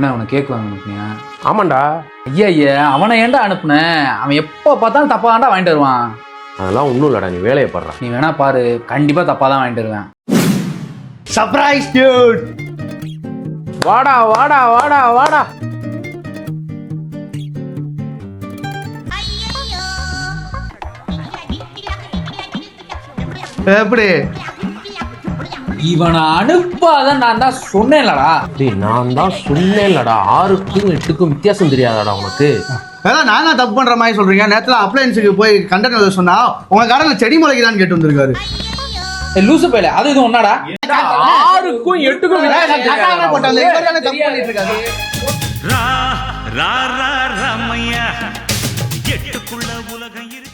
என்ன அவனை கேக் வாங்க அனுப்புனியா? ஆமாண்டா. ஐயா அவனை ஏன்டா அனுப்புனேன்? அவன் எப்போ பார்த்தாலும் தப்பா தான்டா வாங்கிட்டு வருவான். அதெல்லாம் ஒன்றும் இல்லடா, நீ வேலையை பாடுறா. நீ வேணா பாரு, கண்டிப்பா தப்பா தான் வாங்கிட்டு வருவேன். Surprise Dude. வாடா வாடா வாடா வாடா. எப்படி இவனை அனுப்பாதான் நான் தான் சொன்னேன்லடா. டேய் நான் தான் சொன்னேன்லடா, 6க்கும் 8க்கும் வித்தியாசம் தெரியாதாடா உனக்கு? அதான் நான் தான் தப்பு பண்ற மாதிரி சொல்றீங்க. நேரத்துல அப்ளையன்ஸுக்கு போய் கண்டென்ட் சொன்னா உங்க கடையில செடி முளைக்குதான்னு கேட்டு வந்திருக்காரு. லூசு பையல, அது இது ஒன்னாடா? 6க்கும் 8க்கும் ராமையா 8க்குள்ள உலகம் இருக்கு.